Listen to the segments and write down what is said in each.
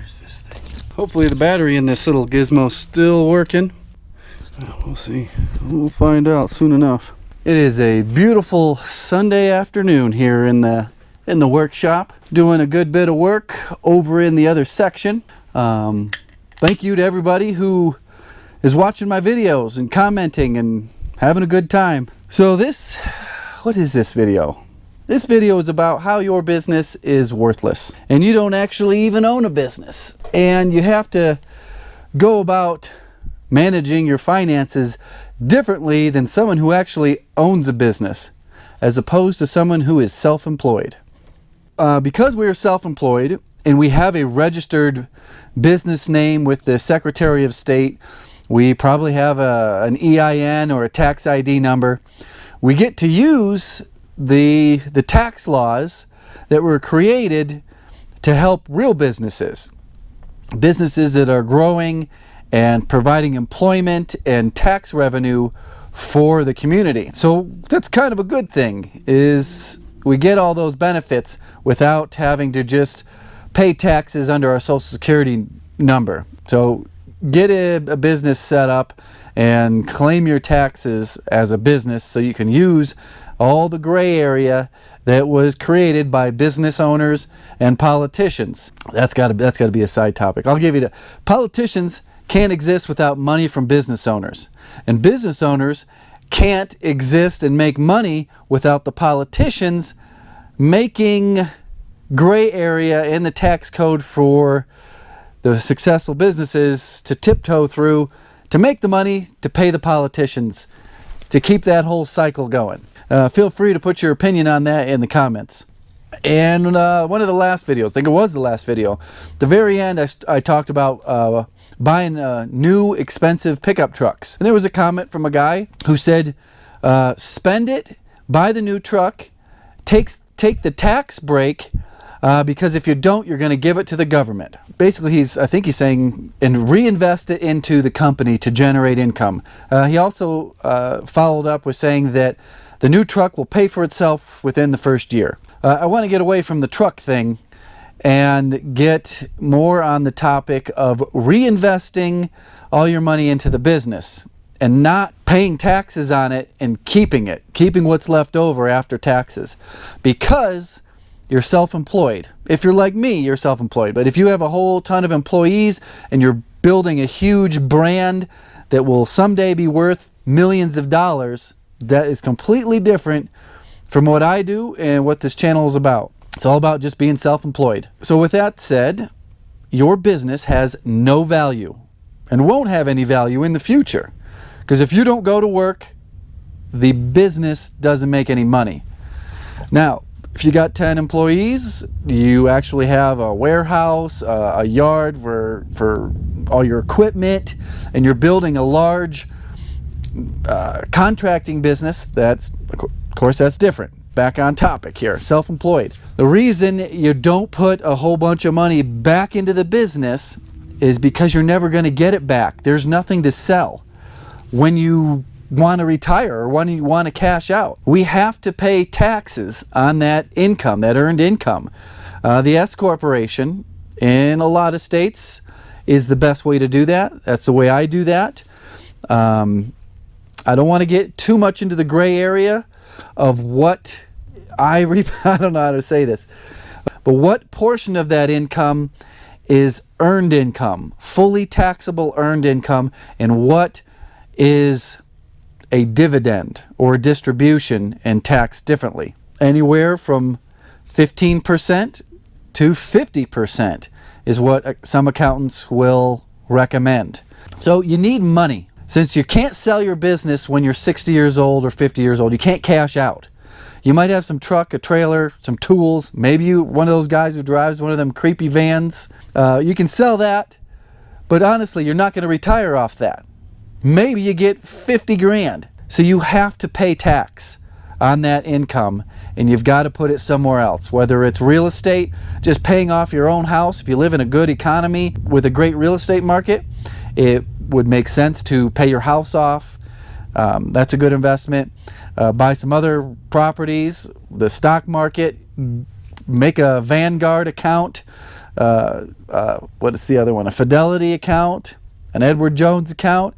Where's this thing? Hopefully the battery in this little gizmo's still working. We'll see. We'll find out soon enough. It is a beautiful Sunday afternoon here in the workshop. Doing a good bit of work over in the other section. Thank you to everybody who is watching my videos and commenting and having a good time. So what is this video? This video is about how your business is worthless and you don't actually even own a business, and you have to go about managing your finances differently than someone who actually owns a business, as opposed to someone who is self-employed. Because we are self-employed and we have a registered business name with the Secretary of State, we probably have an EIN or a tax ID number. We get to use the tax laws that were created to help real businesses that are growing and providing employment and tax revenue for the community. So that's kind of a good thing, is we get all those benefits without having to just pay taxes under our Social Security number. So get a business set up and claim your taxes as a business so you can use all the gray area that was created by business owners and politicians. That's got to be a side topic. I'll give you politicians can't exist without money from business owners, and business owners can't exist and make money without the politicians making gray area in the tax code for the successful businesses to tiptoe through to make the money to pay the politicians to keep that whole cycle going. Feel free to put your opinion on that in the comments. And one of the last videos, I think it was the last video, at the very end I talked about buying new expensive pickup trucks. And there was a comment from a guy who said, spend it, buy the new truck, take the tax break, because if you don't, you're going to give it to the government. Basically, I think he's saying, and reinvest it into the company to generate income. He also followed up with saying that the new truck will pay for itself within the first year. I want to get away from the truck thing and get more on the topic of reinvesting all your money into the business and not paying taxes on it and keeping what's left over after taxes, because you're self-employed. If you're like me, you're self-employed. But if you have a whole ton of employees and you're building a huge brand that will someday be worth millions of dollars, that is completely different from what I do and what this channel is about. It's all about just being self-employed. So with that said, your business has no value and won't have any value in the future. Because if you don't go to work, the business doesn't make any money. Now, if you got 10 employees, you actually have a warehouse, a yard for all your equipment, and you're building a large contracting business, of course that's different. Back on topic here, self-employed. The reason you don't put a whole bunch of money back into the business is because you're never going to get it back. There's nothing to sell when you want to retire or when you want to cash out. We have to pay taxes on that income, that earned income. The S corporation in a lot of states is the best way to do that. That's the way I do that. I don't want to get too much into the gray area of what I don't know how to say this, but what portion of that income is earned income, fully taxable earned income, and what is a dividend or a distribution and taxed differently. Anywhere from 15% to 50% is what some accountants will recommend. So you need money. Since you can't sell your business when you're 60 years old or 50 years old, you can't cash out. You might have some truck, a trailer, some tools, maybe you one of those guys who drives one of them creepy vans. You can sell that, but honestly, you're not going to retire off that. Maybe you get 50 grand. So you have to pay tax on that income, and you've got to put it somewhere else. Whether it's real estate, just paying off your own house. If you live in a good economy with a great real estate market, it would make sense to pay your house off. That's a good investment. Buy some other properties, the stock market, make a Vanguard account, what is the other one? A Fidelity account, an Edward Jones account.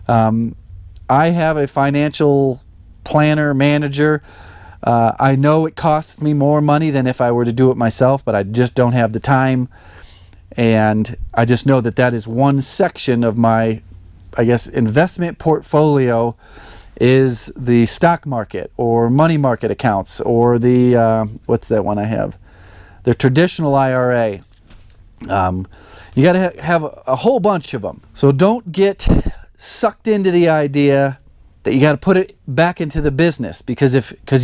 I have a financial planner, manager. I know it costs me more money than if I were to do it myself, but I just don't have the time. And I just know that that is one section of my, I guess, investment portfolio, is the stock market or money market accounts, or the, what's that one I have? The traditional IRA. You got to have a whole bunch of them. So don't get sucked into the idea that you got to put it back into the business because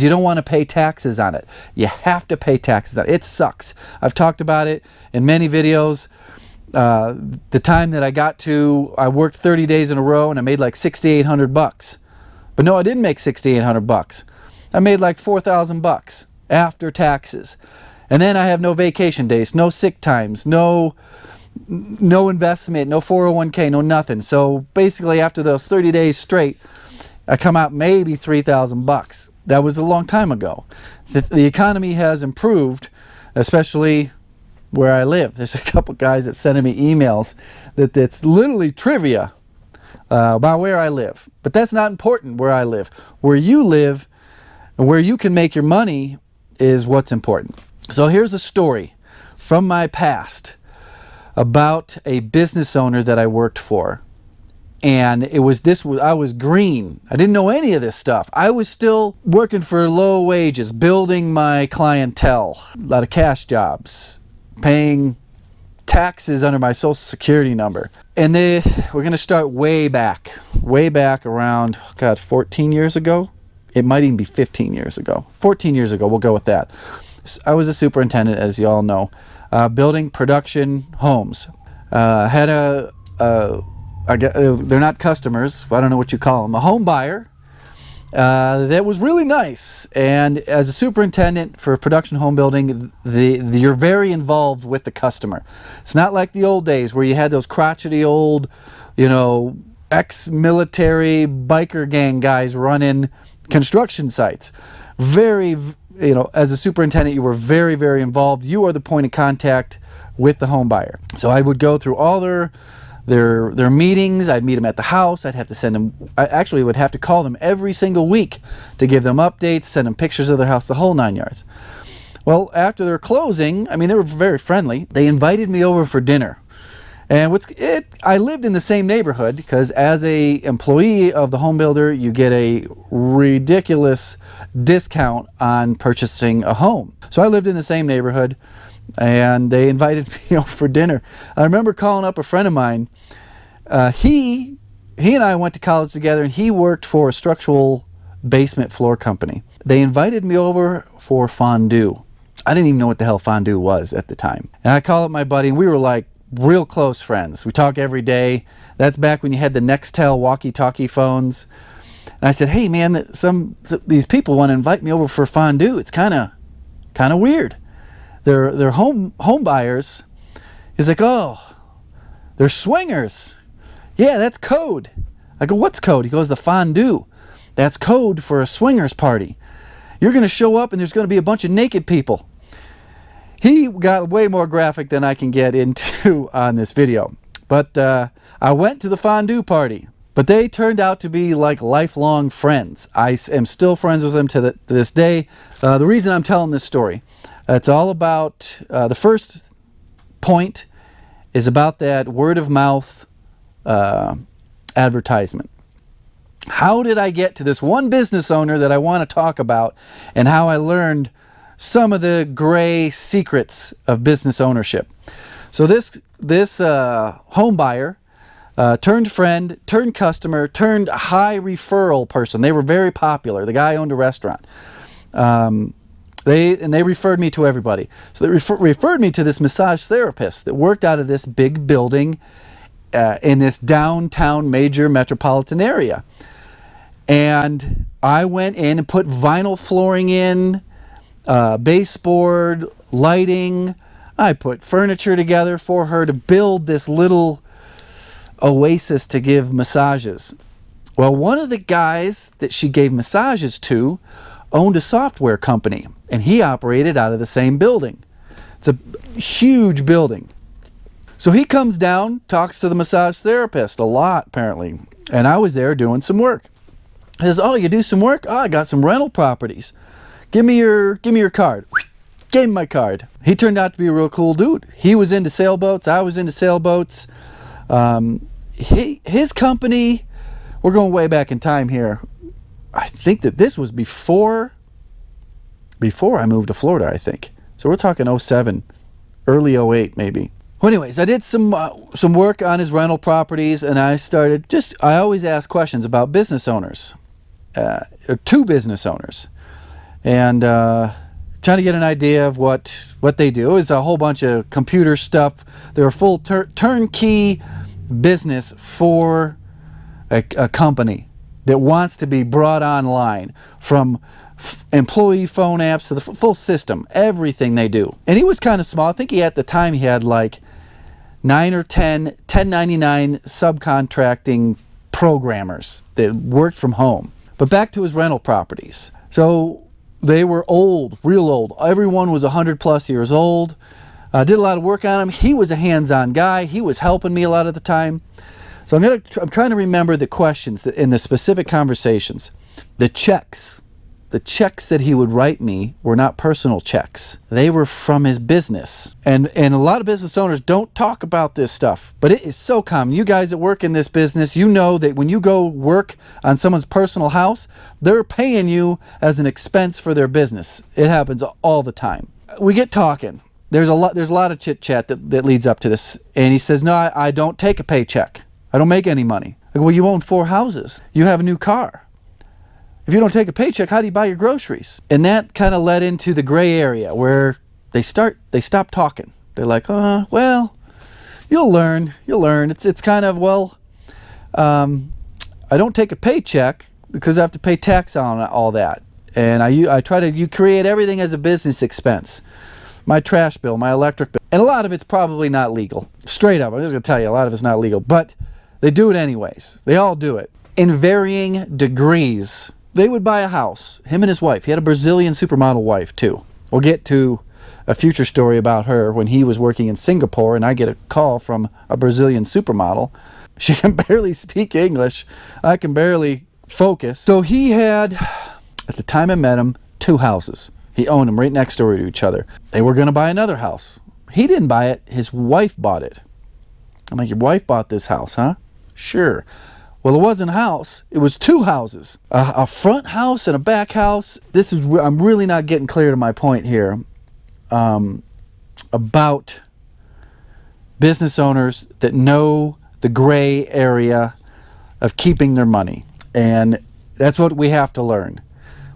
you don't want to pay taxes on it. You have to pay taxes on it. It sucks. I've talked about it in many videos. The time that I worked 30 days in a row and I made like $6,800. But no, I didn't make $6,800. I made like $4,000 after taxes. And then I have no vacation days, no sick times, no investment, no 401k, no nothing. So basically after those 30 days straight, I come out maybe $3,000. That was a long time ago. The economy has improved, especially where I live. There's a couple guys that sending me emails that's literally trivia about where I live. But that's not important, where I live. Where you live and where you can make your money is what's important. So here's a story from my past about a business owner that I worked for. And I was green. I didn't know any of this stuff. I was still working for low wages, building my clientele, a lot of cash jobs, paying taxes under my social security number. And we're going to start way back around, 14 years ago. It might even be 15 years ago. 14 years ago, we'll go with that. I was a superintendent, as you all know, building production homes. Had they're not customers, I don't know what you call them, a home buyer that was really nice. And as a superintendent for production home building, you're very involved with the customer. It's not like the old days where you had those crotchety old, ex-military biker gang guys running construction sites. As a superintendent, you were very, very involved. You are the point of contact with the home buyer. So I would go through all their meetings. I'd meet them at the house. I'd have to send them, I actually would have to call them every single week to give them updates, send them pictures of their house, the whole 9 yards. Well, after their closing, they were very friendly. They invited me over for dinner. And I lived in the same neighborhood because as a employee of the home builder, you get a ridiculous discount on purchasing a home. So I lived in the same neighborhood, and they invited me over for dinner. I remember calling up a friend of mine. He and I went to college together, and he worked for a structural basement floor company. They invited me over for fondue. I didn't even know what the hell fondue was at the time. And I called up my buddy, and we were like real close friends. We talk every day. That's back when you had the Nextel walkie-talkie phones. And I said, hey man, these people want to invite me over for fondue. It's kind of weird. They're home buyers. He's like, oh, they're swingers. Yeah, that's code. I go, what's code? He goes, the fondue. That's code for a swingers party. You're going to show up and there's going to be a bunch of naked people. He got way more graphic than I can get into on this video. But I went to the fondue party. But they turned out to be like lifelong friends. I am still friends with them to this day. The reason I'm telling this story, it's all about, the first point is about that word of mouth advertisement. How did I get to this one business owner that I want to talk about, and how I learned some of the gray secrets of business ownership? So this home buyer turned friend, turned customer, turned high referral person. They were very popular. The guy owned a restaurant. They referred me to everybody. So they referred me to this massage therapist that worked out of this big building in this downtown major metropolitan area. And I went in and put vinyl flooring in, baseboard, lighting. I put furniture together for her to build this little oasis to give massages. Well, one of the guys that she gave massages to owned a software company, and he operated out of the same building. It's a huge building. So he comes down, talks to the massage therapist a lot, apparently. And I was there doing some work. He says, "Oh, you do some work? Oh, I got some rental properties. Give me your card." Gave him my card. He turned out to be a real cool dude. He was into sailboats. I was into sailboats. His company, we're going way back in time here. I think that this was before I moved to Florida, I think. So we're talking 07, early 08 maybe. Well, anyways, I did some work on his rental properties, and I always ask questions about business owners, two business owners, and trying to get an idea of what they do. It was a whole bunch of computer stuff. They're a full turnkey business for a company that wants to be brought online, from employee phone apps to the full system, everything they do. And he was kind of small. I think at the time he had like 9 or 10 1099 subcontracting programmers that worked from home. But back to his rental properties. So they were old, real old. Everyone was 100+ years old. Did a lot of work on them. He was a hands-on guy. He was helping me a lot of the time. So I'm trying to remember the questions in the specific conversations. The checks that he would write me were not personal checks. They were from his business. And a lot of business owners don't talk about this stuff, but it is so common. You guys that work in this business, you know that when you go work on someone's personal house, they're paying you as an expense for their business. It happens all the time. We get talking. There's a lot of chit chat that leads up to this. And he says, "No, I don't take a paycheck. I don't make any money." I go, "Well, you own 4 houses. You have a new car. If you don't take a paycheck, how do you buy your groceries?" And that kind of led into the gray area where they stop talking. They're like, "Well, you'll learn. It's kind of, well, I don't take a paycheck because I have to pay tax on all that. And I try to create everything as a business expense. My trash bill, my electric bill. And a lot of it's probably not legal. Straight up, I'm just going to tell you, a lot of it's not legal. But they do it anyways. They all do it. In varying degrees. They would buy a house, him and his wife. He had a Brazilian supermodel wife, too. We'll get to a future story about her when he was working in Singapore, and I get a call from a Brazilian supermodel. She can barely speak English. I can barely focus. So he had, at the time I met him, 2 houses. He owned them right next door to each other. They were going to buy another house. He didn't buy it. His wife bought it. I'm like, "Your wife bought this house, huh?" "Sure." Well, it wasn't a house. It was 2 houses. A front house and a back house. I'm really not getting clear to my point here about business owners that know the gray area of keeping their money. And that's what we have to learn.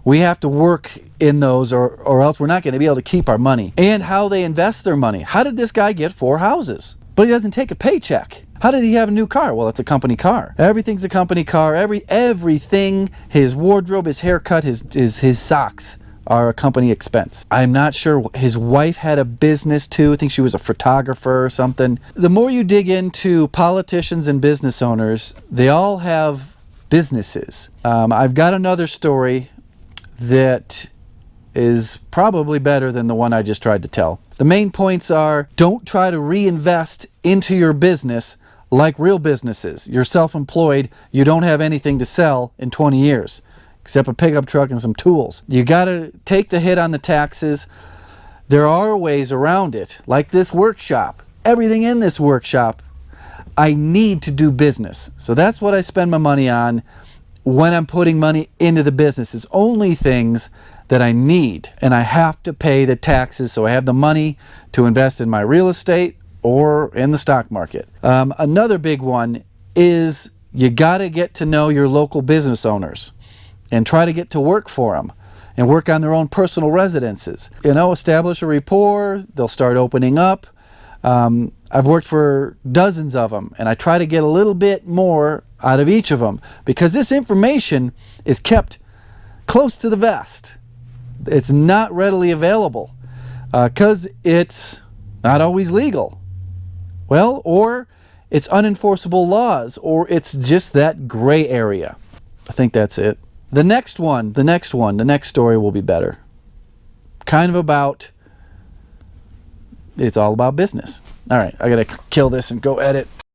We have to work in those or else we're not going to be able to keep our money. And how they invest their money. How did this guy get 4 houses? But he doesn't take a paycheck. How did he have a new car? Well, it's a company car. Everything's a company car. Everything, his wardrobe, his haircut, his socks are a company expense. I'm not sure. His wife had a business too. I think she was a photographer or something. The more you dig into politicians and business owners, they all have businesses. I've got another story that is probably better than the one I just tried to tell. The main points are, don't try to reinvest into your business like real businesses. You're self-employed. You don't have anything to sell in 20 years except a pickup truck and some tools. You got to take the hit on the taxes. There are ways around it, like this workshop. Everything in this workshop, I need to do business. So that's what I spend my money on when I'm putting money into the business. It's only things that I need, and I have to pay the taxes so I have the money to invest in my real estate or in the stock market. Another big one is you got to get to know your local business owners and try to get to work for them and work on their own personal residences. Establish a rapport. They'll start opening up. I've worked for dozens of them, and I try to get a little bit more out of each of them because this information is kept close to the vest. It's not readily available because it's not always legal. Well, or it's unenforceable laws, or it's just that gray area. I think that's it. The next story will be better. Kind of about it's all about business. All right, I gotta kill this and go edit.